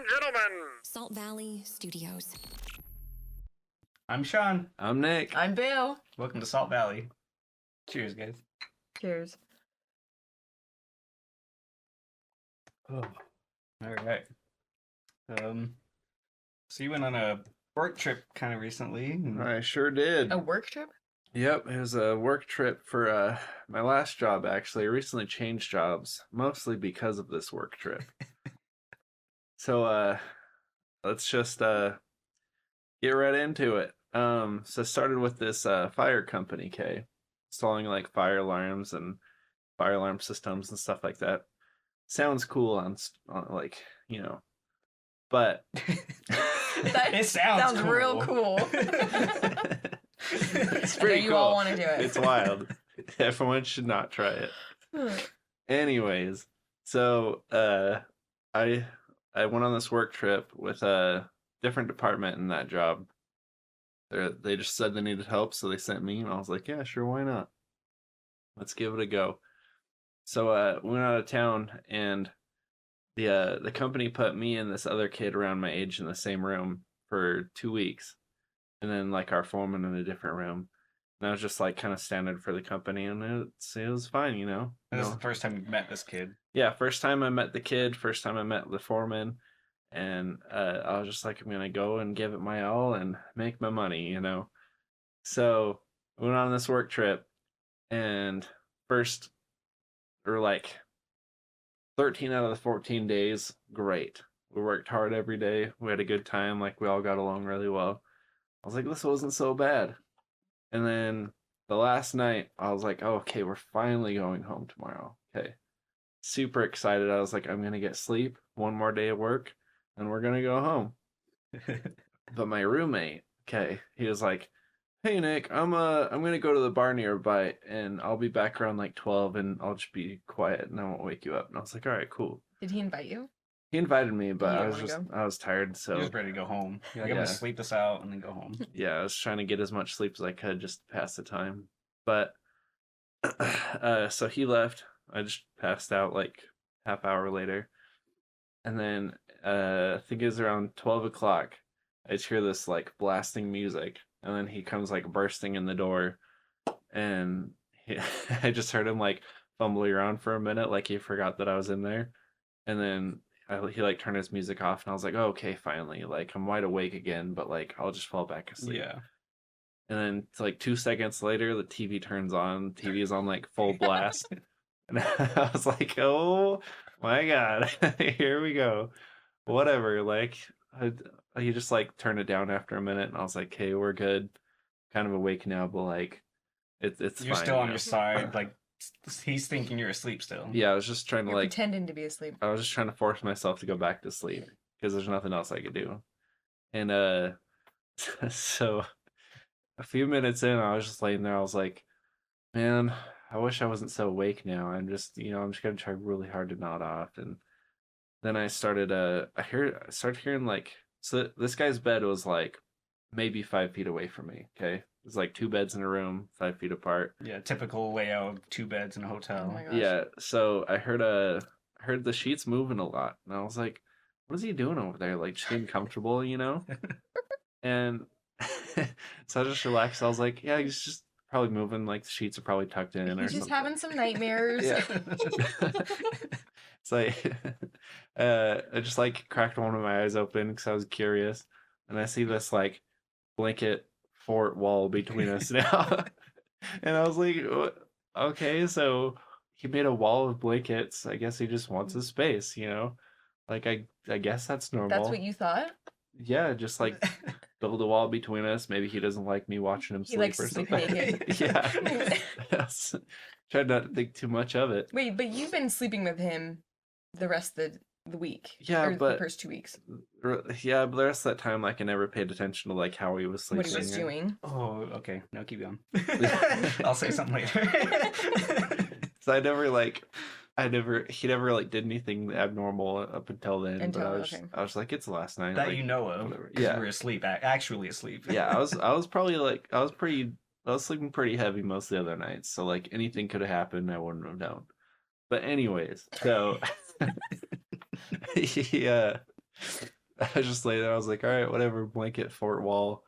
gentlemen, SaltValleyStudios. I'm Sean. I'm Nick. I'm Bill. Welcome to Salt Valley. Cheers, guys. Cheers. Oh, all right. So you went on a work trip kind of recently. And... I sure did. A work trip? Yep, it was a work trip for my last job, actually. I recently changed jobs, mostly because of this work trip. So, let's just get right into it. So it started with this fire company, installing like fire alarms and fire alarm systems and stuff like that. Sounds cool on like, you know, but It sounds cool. Real cool. It's pretty you cool. all want to do it. It's wild. Everyone should not try it. Anyways, so I went on this work trip with a different department in that job. They just said they needed help, so they sent me, and I was like, yeah, sure, why not? Let's give it a go. So we went out of town, and the company put me and this other kid around my age in the same room for 2 weeks, and then like our foreman in a different room. And that was just like kind of standard for the company, and it was fine, you know. This is the first time you met this kid. Yeah, first time I met the kid, first time I met the foreman, and I was just like, I'm gonna go and give it my all and make my money, you know. So we went on this work trip, and first, or like 13 out of the 14 days, great. We worked hard every day. We had a good time. Like, we all got along really well. I was like, this wasn't so bad. And then the last night, I was like, oh, okay, we're finally going home tomorrow. Okay. Super excited. I was like, I'm going to get sleep. One more day of work, and we're going to go home. But my roommate, he was like, hey, Nick, I'm going to go to the bar nearby, and I'll be back around like 12, and I'll just be quiet, and I won't wake you up. And I was like, all right, cool. Did he invite you? He invited me, but I was tired, so... He was ready to go home. You're like, I'm going to sleep this out and then go home. Yeah, I was trying to get as much sleep as I could just to pass the time. But, so he left. I just passed out like half hour later. And then, I think it was around 12 o'clock. I just hear this like blasting music. And then he comes like bursting in the door. And I just heard him like fumbling around for a minute, like he forgot that I was in there. And then he like turned his music off, and I was like, oh, okay, finally. Like, I'm wide awake again, but like, I'll just fall back asleep. Yeah. And then it's like 2 seconds later, the TV turns on. TV is on like full blast. And I was like, oh my God, here we go. Whatever. Like, he just like turned it down after a minute, and I was like, hey, we're good. Kind of awake now, but like, it's You're fine, still on your side. Like, he's thinking you're asleep still. Yeah, I was just trying to You're pretending to be asleep. I was just trying to force myself to go back to sleep because there's nothing else I could do. And so a few minutes in, I was just laying there. I was like, man, I wish I wasn't so awake now. I'm just gonna try really hard to nod off. And then I started hearing like, so this guy's bed was like maybe 5 feet away from me. Okay. It was like 2 beds in a room, 5 feet apart. Yeah, typical layout of 2 beds in a hotel. Oh my gosh. Yeah, so I heard the sheets moving a lot, and I was like, what is he doing over there? Like, just getting comfortable, you know? And so I just relaxed. I was like, yeah, he's just probably moving, like the sheets are probably tucked in or something. He's just having some nightmares. Yeah. It's like, I just like cracked one of my eyes open because I was curious, and I see this like blanket fort wall between us now. And I was like, okay, so he made a wall of blankets. I guess he just wants his space, you know? Like, I guess that's normal. That's what you thought? Yeah, just like build a wall between us. Maybe he doesn't like me watching him sleep or sleep something. naked. Yeah. Tried not to think too much of it. Wait, but you've been sleeping with him the rest of the week. Yeah, or but the first 2 weeks. Yeah, but the rest of that time, like, I never paid attention to like how he was sleeping. What he was doing. Oh, okay. Now keep going. I'll say something later. So he never like did anything abnormal up until then. But I was like, it's last night. That like, you know of. Whatever. Yeah. Yeah. You were asleep, actually asleep. Yeah, I was probably like, I was sleeping pretty heavy most of the other nights. So like anything could have happened, I wouldn't have known. But anyways, so I just lay there. I was like, all right, whatever, blanket, fort wall,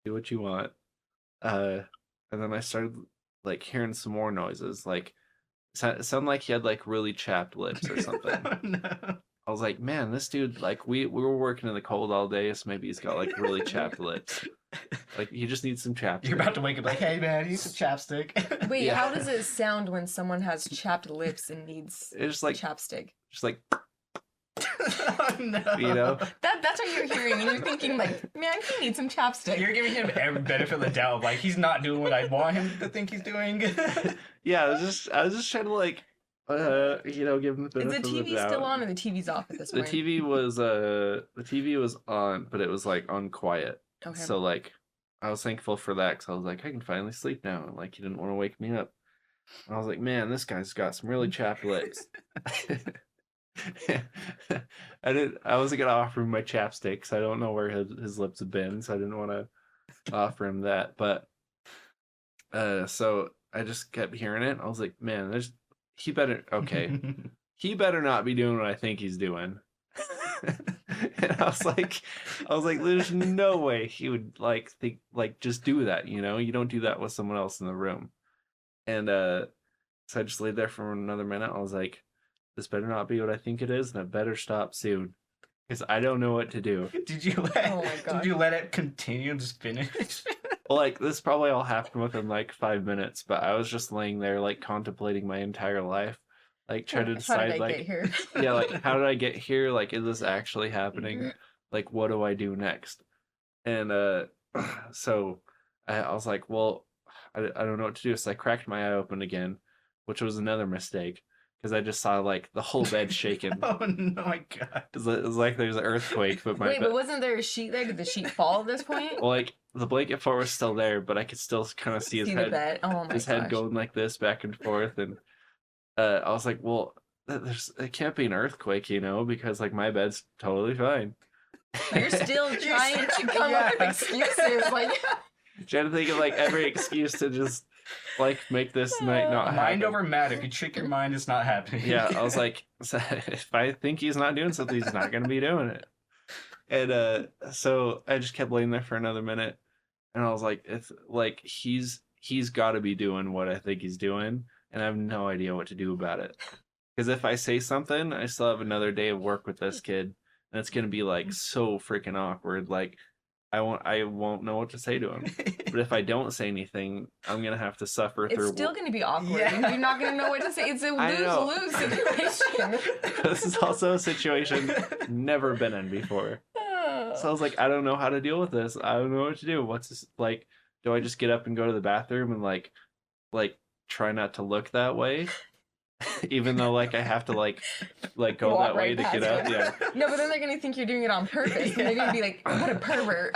do what you want. And then I started like hearing some more noises, like it sounded like he had like really chapped lips or something. Oh, no. I was like, man, this dude, like we were working in the cold all day, so maybe he's got like really chapped lips. Like he just needs some chapstick. You're about to wake up like, hey man, you need some chapstick. Wait, Yeah. how does it sound when someone has chapped lips and needs It's just like chapstick? just like Oh, no. you know. That's what you're hearing, and you're thinking like, man, he needs some chapstick. You're giving him every benefit of the doubt. Like, he's not doing what I want him to think he's doing. Yeah, I was just trying to like give him the Is benefit the of the TV doubt. still on or the TV's off at this The point? TV was on, but it was like on quiet. Okay. So like I was thankful for that because I was like, I can finally sleep now. And like he didn't want to wake me up. And I was like, man, this guy's got some really chapped lips. I wasn't gonna offer him my chapstick because I don't know where his lips have been, so I didn't want to offer him that. But so I just kept hearing it. I was like, man, he better not be doing what I think he's doing. And I was like, there's no way he would like think like just do that, you know? You don't do that with someone else in the room. And so I just laid there for another minute. I was like, this better not be what I think it is, and it better stop soon. Because I don't know what to do. Did you Oh my God. Did you let it continue and just finish? Well, like this probably all happened within like 5 minutes, but I was just laying there like contemplating my entire life. Like trying to How decide did I like get here? yeah, like how did I get here? Like is this actually happening? Like what do I do next? And so I was like, well, I don't know what to do. So I cracked my eye open again, which was another mistake because I just saw like the whole bed shaking. Oh no, my God. It was like there's an earthquake, but my Wait, bed, but wasn't there a sheet there? Did the sheet fall at this point? well, like the blanket fort was still there, but I could still kind of see his the head. bed. Oh my His gosh. head going like this back and forth, and I was like, well, it can't be an earthquake, you know, because like my bed's totally fine. You're still trying to come up with Yeah. excuses. Like, Trying to think of like every excuse to just like make this night not happen. Mind over matter. If you trick your mind, it's not happening. Yeah, I was like, if I think he's not doing something, he's not going to be doing it. And so I just kept laying there for another minute, and I was like, it's like he's got to be doing what I think he's doing, and I have no idea what to do about it. Because if I say something, I still have another day of work with this kid, and it's going to be like so freaking awkward. Like I won't know what to say to him. But if I don't say anything, I'm gonna have to suffer it's through. still going to be awkward. Yeah. You're not going to know what to say. It's a I know. lose-lose situation. This is also a situation never been in before. So I was like, I don't know how to deal with this. I don't know what to do. What's this like? Do I just get up and go to the bathroom and like try not to look that way? Even though like I have to like go Walk that way right to get past up. it. Yeah. No, but then they're going to think you're doing it on purpose. And they're going to be like, what a pervert.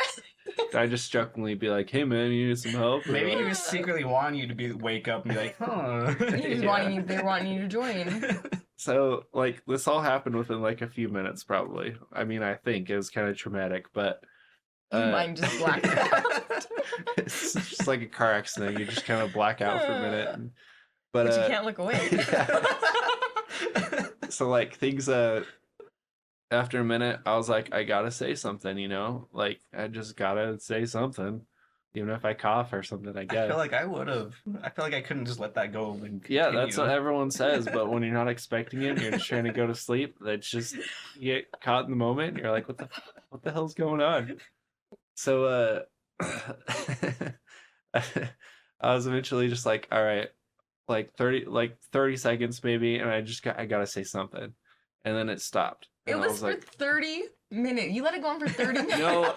I just jokingly be like, hey man, you need some help? Or Maybe what? he was secretly wanting you to wake up and be like, huh. He's Yeah. they're wanting you to join. So like this all happened within like a few minutes probably. I mean, I think it was kind of traumatic, but Your mind just blacked out. it's just like a car accident. You just kind of black out for a minute. But But you can't look away. so like things after a minute I was like, I gotta say something, you know, like I just gotta say something, even if I cough or something, I I guess. feel like I would have. I feel like I couldn't just let that go. And Yeah, that's what continue. everyone says, but when you're not expecting it, you're just trying to go to sleep, that's just you get caught in the moment and you're like, what the hell's going on? So I was eventually just like, all right, like 30 seconds maybe, and I gotta say something. And then it stopped. It And I was for like, 30 minutes. You let it go on for 30 minutes? No.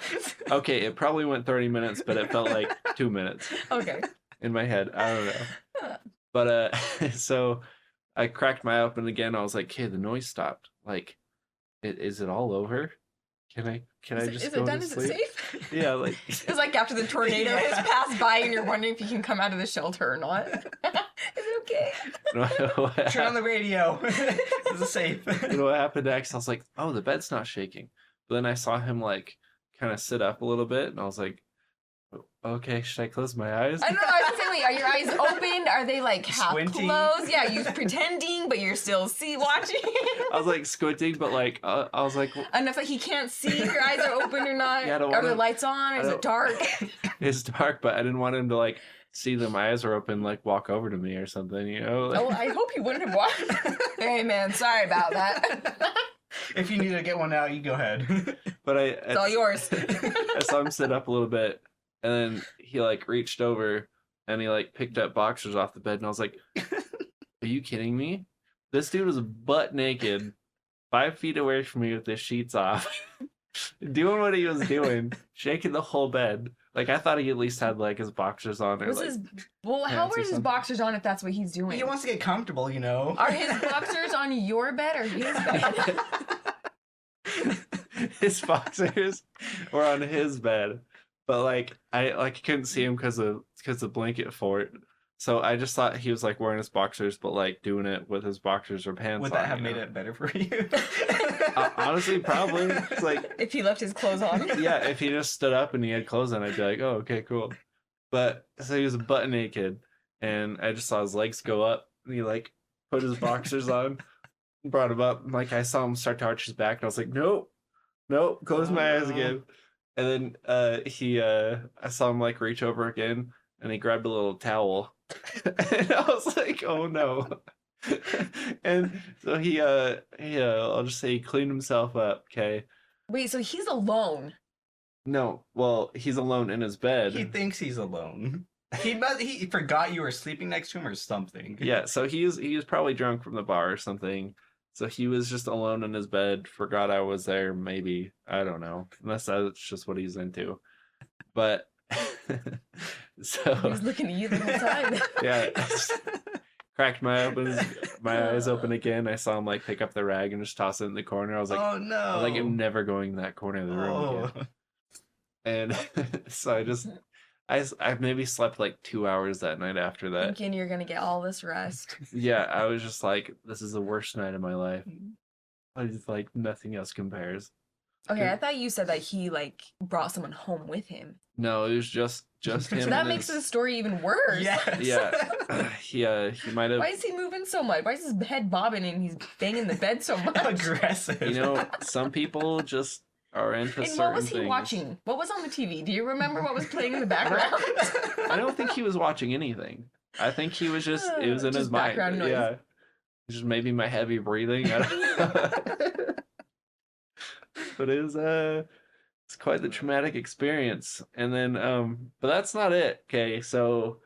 okay, it probably went 30 minutes, but it felt like 2 minutes Okay. in my head. I don't know. But so I cracked my eye open again. I was like, hey, the noise stopped. Like, is it all over? Can I just Is go it done? to Is sleep? it safe? Yeah, like It's like after the tornado Yeah. has passed by and you're wondering if you can come out of the shelter or not. Is it okay? Turn on the radio. Is it safe? You know what happened next? I was like, oh, the bed's not shaking. But then I saw him like kind of sit up a little bit, and I was like, Okay, should I close my eyes? I don't know. I was saying, wait, are your eyes open? Are they like half Squinting? closed? Yeah, you pretending, but you're still watching. I was like squinting, but like I was like, Enough that he can't see if your eyes are open or not. Yeah, I don't Are the wanna- lights on? Or is it dark? it's dark, but I didn't want him to like see that my eyes were open, like walk over to me or something, you know? Oh, I hope he wouldn't have watched. Hey, man, sorry about that. If you need to get one out, you go ahead. But It's all yours. I saw him sit up a little bit, and then he like reached over and he like picked up boxers off the bed, and I was like, "Are you kidding me? This dude was butt naked, 5 feet away from me with his sheets off, doing what he was doing, shaking the whole bed. Like I thought he at least had like his boxers on, or Was like his how pants or are his something. boxers on if that's what he's doing? He wants to get comfortable, you know. Are his boxers on your bed or his bed? his boxers were on his bed, but like I couldn't see him because of the blanket fort. So I just thought he was like wearing his boxers, but like doing it with his boxers or pants. Would on, that have you made know? it better for you? Honestly, probably. It's like, If he left his clothes on. yeah, if he just stood up and he had clothes on, I'd be like, oh, okay, cool. But so he was butt naked, and I just saw his legs go up, and he like put his boxers on, brought him up, and like I saw him start to arch his back, and I was like, nope, close my eyes again. And then I saw him like reach over again, and he grabbed a little towel, and I was like, oh no. And so he I'll just say he cleaned himself up. Okay. Wait, so he's alone. No, well, he's alone in his bed. He thinks he's alone. He forgot you were sleeping next to him or something. Yeah, so he was probably drunk from the bar or something. So he was just alone in his bed, forgot I was there, maybe. I don't know. Unless that's just what he's into. But so He was looking at you the whole time. yeah, I just cracked my eyes open again. I saw him like pick up the rag and just toss it in the corner. I was like, oh no. I was like, I'm never going in that corner of the room again. And so I maybe slept like 2 hours that night after that. Thinking you're gonna get all this rest. Yeah, I was just like, this is the worst night of my life. I just like nothing else compares. Okay, I thought you said that he like brought someone home with him. No, it was just him. So that and makes his- the story even worse. Yeah. He might have. Why is he moving so much? Why is his head bobbing and he's banging the bed so much? Aggressive. You know, some people just are into And certain what was he things. watching? What was on the TV? Do you remember what was playing in the background? I don't think he was watching anything. I think he was just it was in Just his mind. background noise. Yeah. Just maybe my heavy breathing. I don't know. But it was it's quite the traumatic experience. And then but that's not it. Okay, so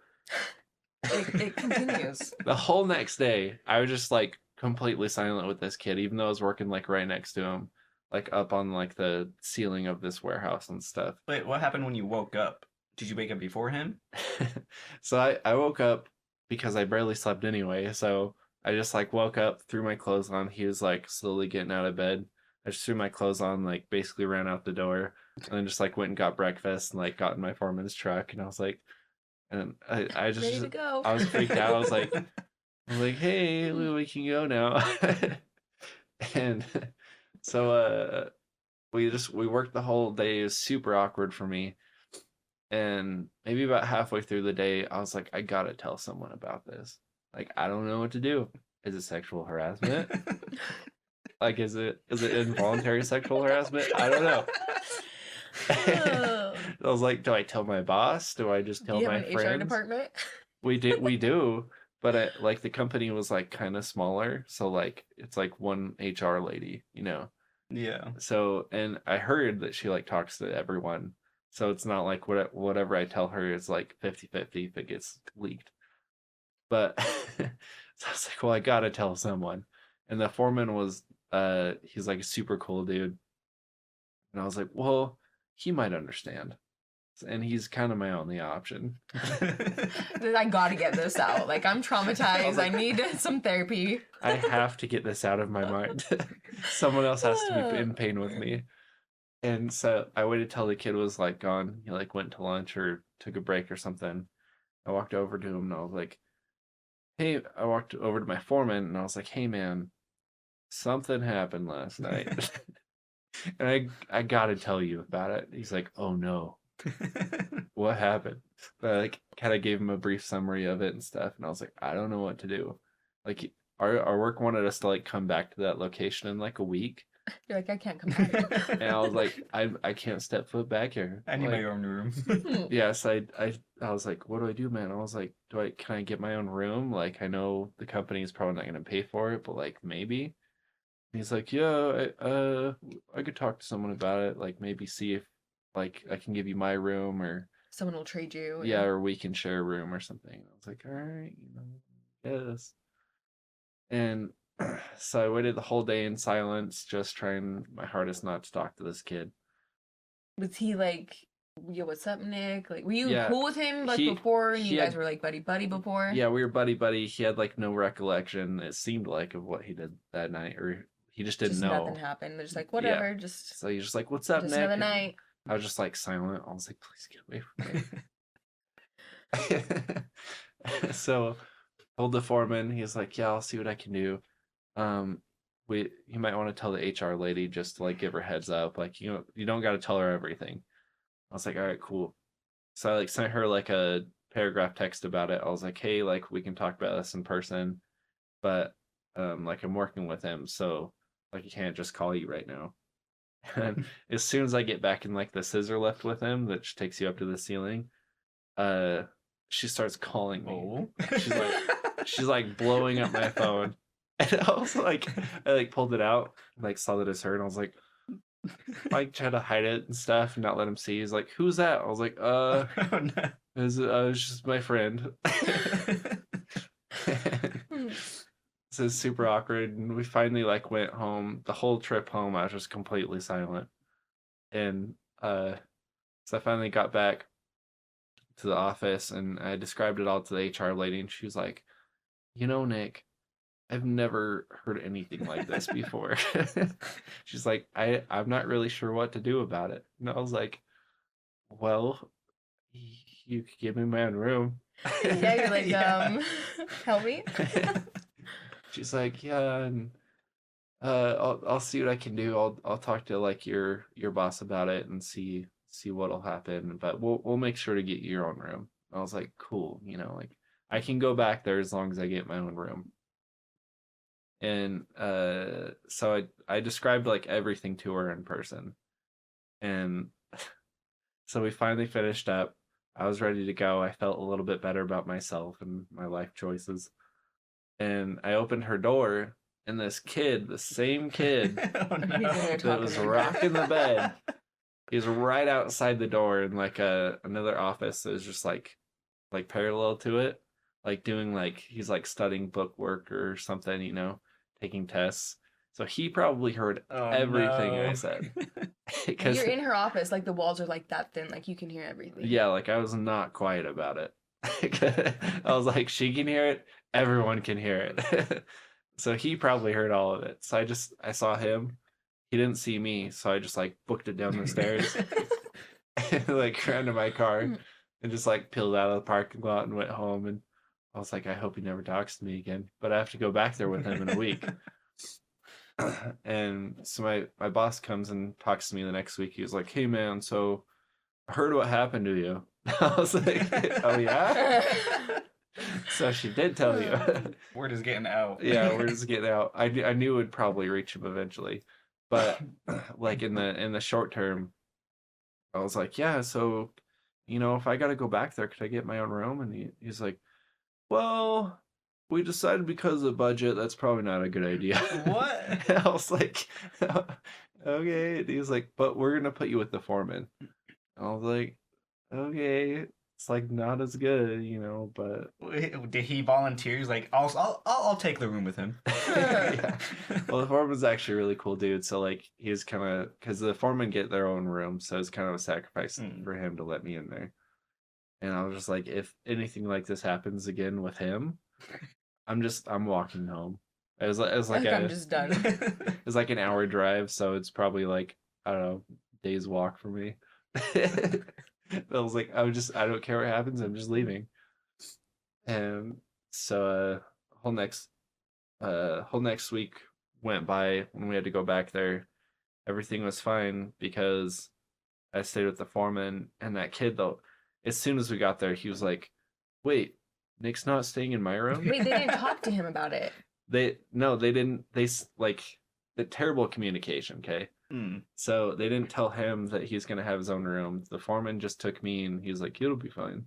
It continues. the whole next day I was just like completely silent with this kid, even though I was working like right next to him, like up on like the ceiling of this warehouse and stuff. Wait, what happened when you woke up? Did you wake up before him? So I woke up because I barely slept anyway. So I just like woke up, threw my clothes on. He was like slowly getting out of bed. I just threw my clothes on, like basically ran out the door, and then just like went and got breakfast and like got in my foreman's truck. And I was like, and I just Ready to go. I was freaked out. I was like, hey, we can go now. And so we worked the whole day. It was super awkward for me. And maybe about halfway through the day, I was like, I gotta tell someone about this. Like, I don't know what to do. Is it sexual harassment? Like, is it involuntary sexual harassment? I don't know. Oh. I was like, do I tell my boss? Do I just Do tell you my have an friends? HR department? We do, but like the company was like kind of smaller, so like it's like one HR lady, you know. Yeah. So, and I heard that she like talks to everyone, so it's not like whatever I tell her is like 50-50 if it gets leaked. But so I was like, well, I gotta tell someone. And the foreman was he's like a super cool dude, and I was like, well, he might understand. And he's kind of my only option. I gotta get this out. Like, I'm traumatized. I need some therapy. I have to get this out of my mind. Someone else has to be in pain with me. And so I waited till the kid was like gone. He like went to lunch or took a break or something. I walked over to him and I was like, hey, I walked over to my foreman and I was like, hey man, something happened last night. And I gotta tell you about it. He's like, oh no. what happened? I like kind of gave him a brief summary of it and stuff, and I was like, I don't know what to do. Like our work wanted us to like come back to that location in like a week. You're like, I can't come back. And I was like, I can't step foot back here. I need like, my own room. Yes, I was like, what do I do, man? I was like, can I get my own room? Like, I know the company is probably not going to pay for it, but like maybe. And he's like, yeah, I could talk to someone about it. Like maybe see if like I can give you my room or Someone will trade you. yeah, or we can share a room or something. I was like, all right, yes. And so I waited the whole day in silence, just trying my hardest not to talk to this kid. Was he like, yo, what's up, Nick? Like, were you Yeah, cool with him like he- before? And he you guys had- were like buddy before? Yeah, we were buddy. He had like no recollection, it seemed like, of what he did that night, or he just didn't Just know. nothing happened. They're just like, whatever, just So he's just like, what's up, Nick? another And night. I was just like silent. I was like, please get away from me. So told the foreman, he's like, yeah, I'll see what I can do. You might want to tell the HR lady just to like give her heads up. Like, you don't got to tell her everything. I was like, all right, cool. So I like sent her like a paragraph text about it. I was like, hey, like we can talk about this in person, but like I'm working with him, so like he can't just call you right now. And as soon as I get back in like the scissor lift with him, that takes you up to the ceiling, she starts calling me. Oh. She's like blowing up my phone. And I was like, I like pulled it out, like saw that it's her, and I was like tried to hide it and stuff and not let him see. He's like, who's that? I was like, Oh, no. it was just my friend. So it's super awkward, and we finally like went home. The whole trip home, I was just completely silent. And so I finally got back to the office, and I described it all to the HR lady, and she was like, Nick, I've never heard anything like this before. She's like, I'm not really sure what to do about it. And I was like, well, you could give me my own room. Yeah, you're like, Yeah. help me. She's like, yeah, and I'll see what I can do. I'll talk to like your boss about it and see what'll happen. But we'll make sure to get you your own room. I was like, cool, like I can go back there as long as I get my own room. And so I described like everything to her in person, and so we finally finished up. I was ready to go. I felt a little bit better about myself and my life choices. And I opened her door, and this kid, the same kid Oh, He's in there no. that talking was to you. rocking the bed, he's right outside the door in like another office that was just like parallel to it, like doing like he's like studying book work or something, taking tests. So he probably heard Oh, everything no. I said. And Because you're in her office, like the walls are like that thin, like you can hear everything. yeah, like I was not quiet about it. I was like, she can hear it, everyone can hear it. So he probably heard all of it. So I saw him. He didn't see me, so I just like booked it down the stairs and like ran to my car and just like peeled out of the parking lot and went home. And I was like, I hope he never talks to me again. But I have to go back there with him in a week. And so my boss comes and talks to me the next week. He was like, hey man, so I heard what happened to you. I was like, oh yeah? So she did tell you. Word is getting out. Yeah, we're just getting out. I knew it would probably reach him eventually. But like in the short term, I was like, yeah, so if I gotta go back there, could I get my own room? And he's like, well, we decided because of the budget, that's probably not a good idea. What? And I was like, okay. And he was like, but we're gonna put you with the foreman. I was like, okay. It's like not as good, but Wait, did he volunteer? He's like, I'll take the room with him. yeah. Well, the foreman's actually a really cool dude. So like he's kind of, because the foremen get their own room, so it's kind of a sacrifice for him to let me in there. And I was just like, if anything like this happens again with him, I'm walking home. It was like I'm just done. it was like an hour drive, so it's probably like, I don't know, day's walk for me. I was like, I don't care what happens, I'm just leaving. And so whole next week went by when we had to go back there. Everything was fine because I stayed with the foreman, and that kid, though, as soon as we got there, he was like, wait, Nick's not staying in my room? Wait, they didn't talk to him about it. They didn't. Like, the terrible communication, okay? So they didn't tell him that he's going to have his own room. The foreman just took me, and he was like, it'll be fine.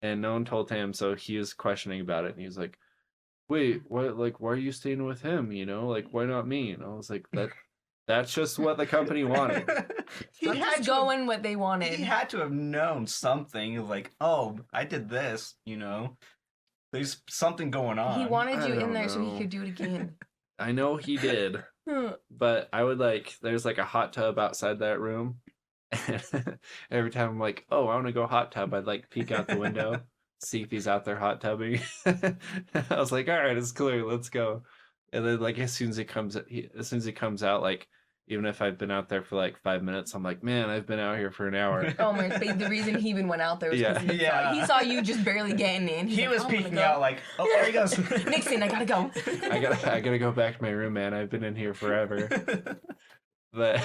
And no one told him, so he was questioning about it, and he was like, wait, what? Like, why are you staying with him? You know, like, why not me? And I was like, that's just what the company wanted. He had going what they wanted. He had to have known something, like, oh, I did this, you know? There's something going on. He wanted I you in don't there so he know. could do it again. I know he did, but I would there's like a hot tub outside that room. And every time I'm like, oh, I want to go hot tub, I'd like peek out the window, see if he's out there hot tubbing. I was like, all right, it's clear, let's go. And then like as soon as he comes out, like even if I've been out there for like 5 minutes, I'm like, man, I've been out here for an hour. Oh my! The reson he even went out there was because Yeah. he saw you just barely getting in. He He's was like, "I wanna peeking go." out like, oh, there he goes. Nixon, I gotta go. I gotta go back to my room, man. I've been in here forever. But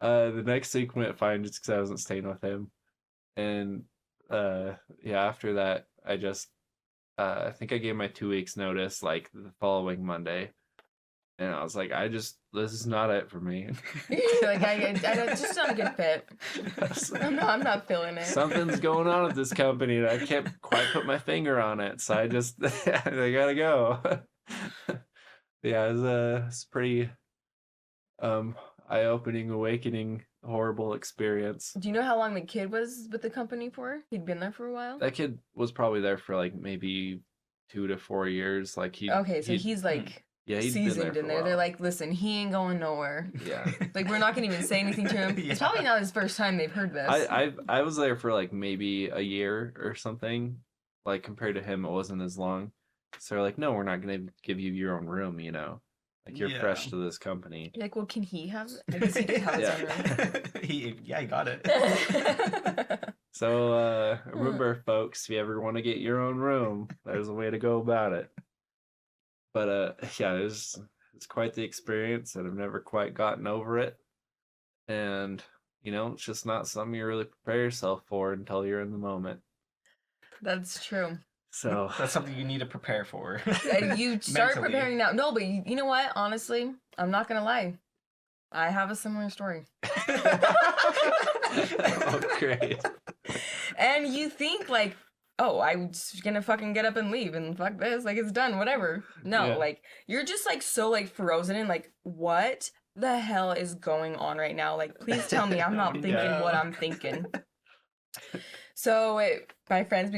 the next week went fine just because I wasn't staying with him. And after that, I just I think I gave my 2 weeks notice like the following Monday. And I was like, this is not it for me. Like it's just not a good fit. I'm not feeling it. Something's going on with this company and I can't quite put my finger on it. So I gotta go. Yeah, it was pretty eye-opening, awakening, horrible experience. Do you know how long the kid was with the company for? He'd been there for a while? That kid was probably there for like maybe 2 to 4 years. Like he's like he'd seasoned been in there. there. They're like, listen, he ain't going nowhere. Yeah. Like we're not gonna even say anything to him. Yeah. It's probably not his first time they've heard this. I was there for like maybe a year or something. Like compared to him, it wasn't as long. So they're like, no, we're not gonna give you your own room. You know, like you're fresh to this company. You're like, well, can he have? I guess he could have his own room. he got it. So remember, folks, if you ever want to get your own room, there's a way to go about it. But yeah, it's quite the experience, and I've never quite gotten over it. And you know, it's just not something you really prepare yourself for until you're in the moment. That's true. So That's something you need to prepare for. And you start Mentally. preparing now. No, but you know what? Honestly, I'm not gonna lie. I have a similar story. Oh, great. And you think like, oh, I'm just gonna fucking get up and leave and fuck this, like it's done, whatever. No, Yeah. like you're just like so like frozen in like what the hell is going on right now? Like please tell me I'm not thinking No. what I'm thinking. So my friends,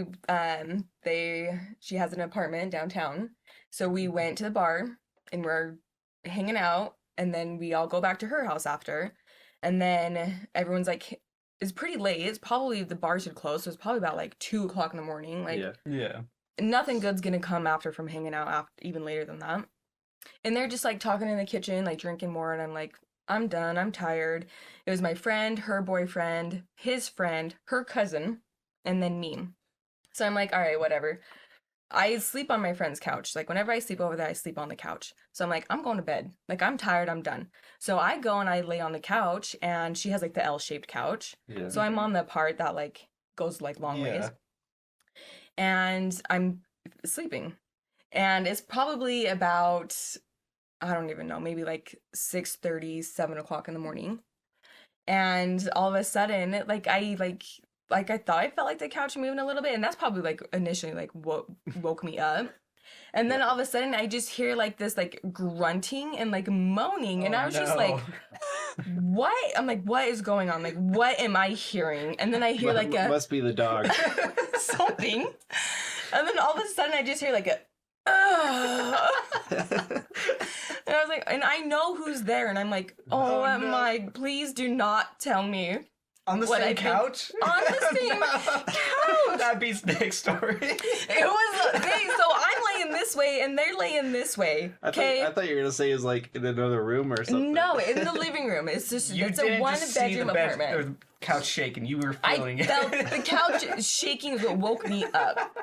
she has an apartment downtown. So we went to the bar and we're hanging out, and then we all go back to her house after. And then everyone's like, it's pretty late. It's probably the bar should close. So it's probably about like 2:00 in the morning. Like Yeah. nothing good's gonna come after from hanging out after, even later than that. And they're just like talking in the kitchen, like drinking more. And I'm like, I'm done. I'm tired. It was my friend, her boyfriend, his friend, her cousin, and then me. So I'm like, all right, whatever. I sleep on my friend's couch. Like whenever I sleep over there, I sleep on the couch. So I'm like, I'm going to bed. Like I'm tired. I'm done. So I go and I lay on the couch, and she has like the L-shaped couch. Yeah. So I'm on the part that like goes like long ways. Yeah. And I'm sleeping. And it's probably about, I don't even know, maybe like 6:30, 7:00 in the morning. And all of a sudden, I thought I felt like the couch moving a little bit, and that's probably like initially like what woke me up. And then all of a sudden I just hear like this like grunting and like moaning, and I was just like, what? I'm like, what is going on? Like, what am I hearing? And then I hear like a must be the dog. something. And then all of a sudden I just hear like a and I was like, and I know who's there, and I'm like, oh, no. my, please do not tell me. On the What I same think- couch? On the same couch. That beats Nick's story. It was okay, so I'm laying this way and they're laying this way. Okay. I thought you were gonna say it was like in another room or something. No, in the living room. It's just You it's a didn't one just see bedroom the bed, apartment. or the couch shaking. You were I feeling it. felt the couch shaking is what woke me up.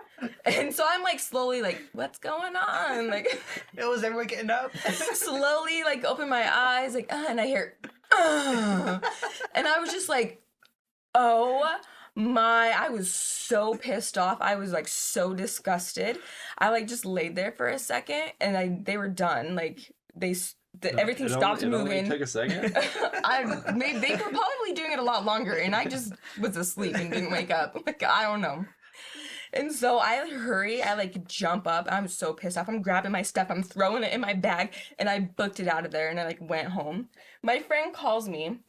And so I'm like slowly like, what's going on? Like Was everyone getting up? slowly like open my eyes like and I hear and I was just like Oh my, I was so pissed off. I was like so disgusted. I like just laid there for a second and they were done. Like everything stopped moving. It only took a second. They were probably doing it a lot longer and I just was asleep and didn't wake up. Like, I don't know. And so I hurry, I like jump up. I'm so pissed off. I'm grabbing my stuff, I'm throwing it in my bag, and I booked it out of there and I like went home. My friend calls me.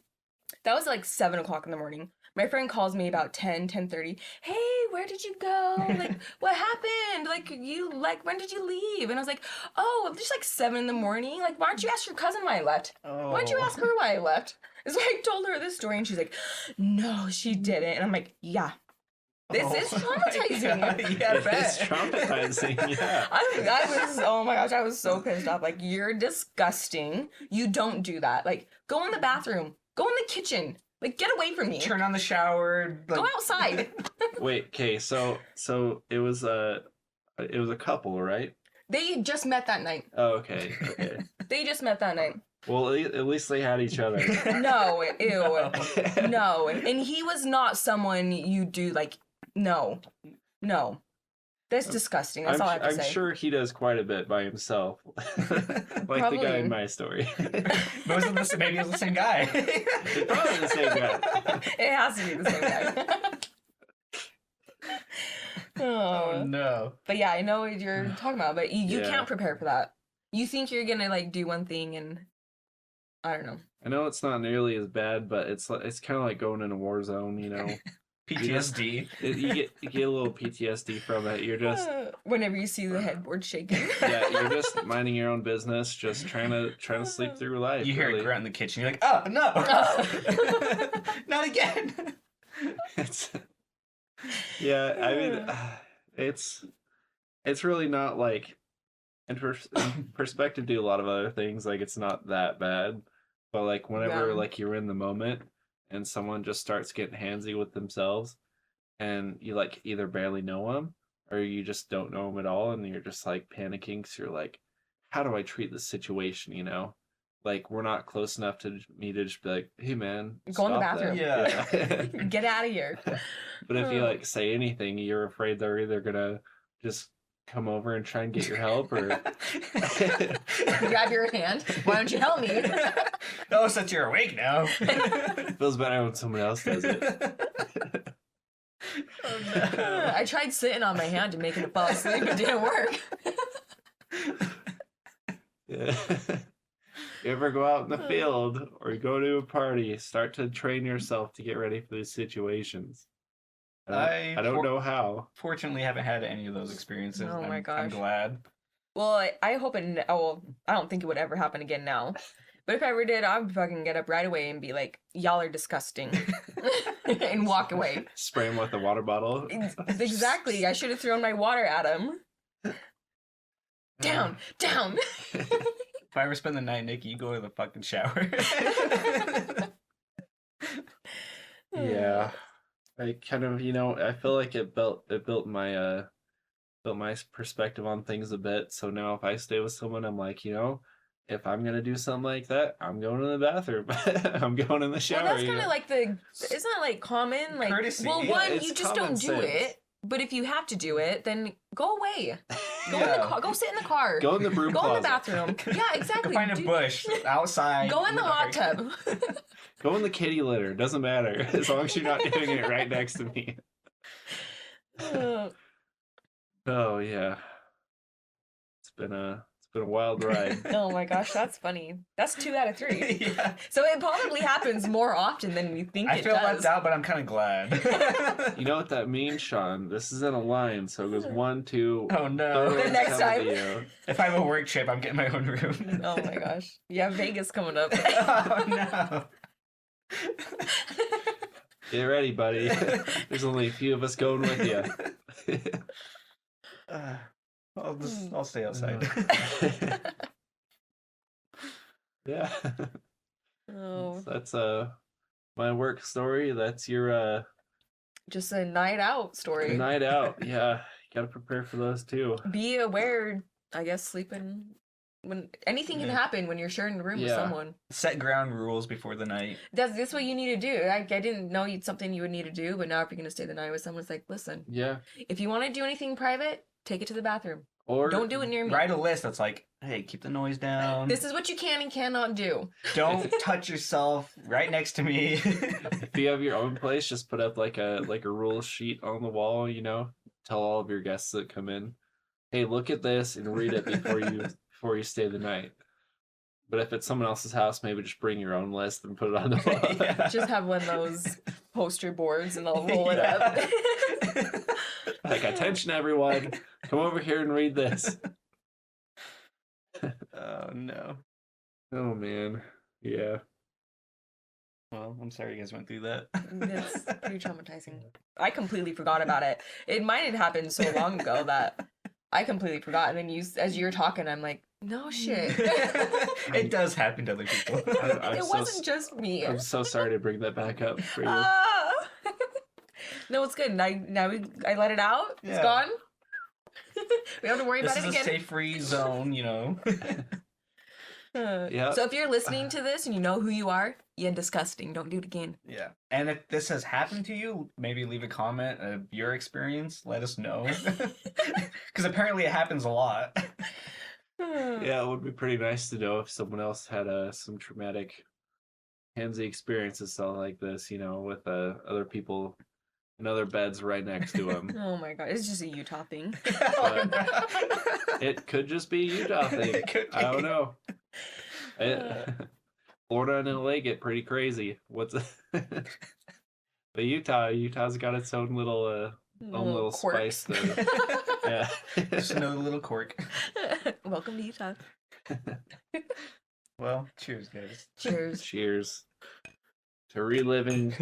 That was like 7 o'clock in the morning. My friend calls me about 10:30. Hey, where did you go? Like, what happened? Like, when did you leave? And I was like, oh, just like 7 in the morning. Like, why don't you ask your cousin why I left? Why don't you ask her why I left? So I told her this story and she's like, no, she didn't. And I'm like, yeah. This is traumatizing. Yeah, It's traumatizing, yeah. Oh my gosh, I was so pissed off. Like, you're disgusting. You don't do that. Like, go in the bathroom. Go in the kitchen. Like, get away from me. Turn on the shower. Like... Go outside. Wait, okay, so it was a couple, right? They just met that night. Oh, okay. They just met that night. Well, at least they had each other. No, ew. No. And he was not someone you do, like, no. That's disgusting. That's all I have to say. I'm sure he does quite a bit by himself. Like Probably. the guy in my story. Maybe it was the same guy. It's probably the same guy. It has to be the same guy. Oh no. But yeah, I know what you're talking about, but you Yeah. can't prepare for that. You think you're gonna like do one thing and I don't know. I know it's not nearly as bad, but it's kind of like going in a war zone, you know. PTSD. You get a little PTSD from it. You're just Whenever you see the headboard shaking. yeah, you're just minding your own business, just trying to sleep through life. You hear really. a grunt in the kitchen. You're like, oh no, not again. Yeah, I mean, it's really not like in perspective to a lot of other things. Like it's not that bad, but like whenever like you're in the moment and someone just starts getting handsy with themselves, and you like either barely know them or you just don't know them at all, and you're just like panicking because you're like, how do I treat this situation? You know, like we're not close enough to me to just be like, hey man, Go in the stop bathroom. that. Yeah. Get out of here. But if you like say anything, you're afraid they're either gonna just come over and try and get your help or Grab your hand. Why don't you help me? Oh, since you're awake now. feels better when someone else does it. Oh, no. I tried sitting on my hand and making it fall asleep. It didn't work. Yeah. You ever go out in the field or you go to a party, start to train yourself to get ready for these situations. I don't know how. Fortunately, haven't had any of those experiences. Oh my I'm gosh. glad. Well, I hope it. Oh, I don't think it would ever happen again now. But if I ever did, I would fucking get up right away and be like, "Y'all are disgusting," and walk away. Spray him with a water bottle. Exactly. I should have thrown my water at him. Down. If I ever spend the night, Nikki, you go to the fucking shower. Yeah. I kind of, I feel like it built my perspective on things a bit. So now if I stay with someone, I'm like, if I'm gonna do something like that, I'm going to the bathroom. I'm going in the shower. Well, that's kind of like isn't that like common? Like, Courtesy. well, Yeah, one, it's you just common don't do sense. it. But if you have to do it, then go away. Go in Yeah. the car. Go sit in the car. Go in the broom Go in closet. the bathroom. Yeah, exactly. Go find a bush outside. Go in the hot tub. Go in the kitty litter. Doesn't matter as long as you're not doing it right next to me. Oh yeah, it's been a wild ride. Oh my gosh, that's funny. That's 2 out of 3. Yeah. So it probably happens more often than we think I it feel does. left out, but I'm kind of glad. You know what that means, Sean? This is in a line, so it goes 1, 2. Oh no. The next time. If I have a work trip, I'm getting my own room. Oh my gosh. Yeah, Vegas coming up. Oh no. Get ready, buddy. There's only a few of us going with you. I'll stay outside. Yeah. Oh, That's my work story. That's your just a night out story. night out. Yeah, you gotta prepare for those too. Be aware, I guess, sleeping when anything can Yeah. happen when you're sharing the room with Yeah. someone. Set ground rules before the night. That's this what you need to do. I didn't know you'd something you would need to do, but now if you're gonna stay the night with someone, it's like, listen, Yeah. if you want to do anything private, take it to the bathroom. Or Don't do it near me. Write a list that's like, hey, keep the noise down. This is what you can and cannot do. Don't touch yourself right next to me. if you have your own place, just put up like a rule sheet on the wall, you know. Tell all of your guests that come in, hey, look at this and read it before you stay the night. But if it's someone else's house, maybe just bring your own list and put it on the wall. Yeah. Just have one of those poster boards and they'll roll it up. Like, attention everyone, come over here and read this. Oh no. Oh man. Yeah. Well, I'm sorry you guys went through that. That's pretty traumatizing. I completely forgot about it. It might have happened so long ago that I completely forgot. And then as you were talking, I'm like, no shit. It does happen to other people. I'm It so wasn't just me. I'm so sorry to bring that back up for you. Ah. No, it's good. I let it out. It's Yeah. gone. We don't have to worry This about is it a again. safe free zone, you know. Yeah. So if you're listening to this and you know who you are, you're disgusting. Don't do it again. Yeah. And if this has happened to you, maybe leave a comment of your experience. Let us know. Because apparently it happens a lot. Yeah, it would be pretty nice to know if someone else had some traumatic handsy experiences, something like this, you know, with other people in other beds right next to them. Oh my god, it's just a Utah thing. Oh, no. It could just be a Utah thing. It could I don't be. know. Florida and LA get pretty crazy. But Utah's got its own little little quirks. spice there. Yeah. Just another little quirk. Welcome to Utah. Well, cheers, guys. Cheers. Cheers to reliving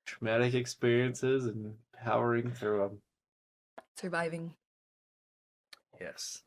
traumatic experiences and powering through them. Surviving. Yes.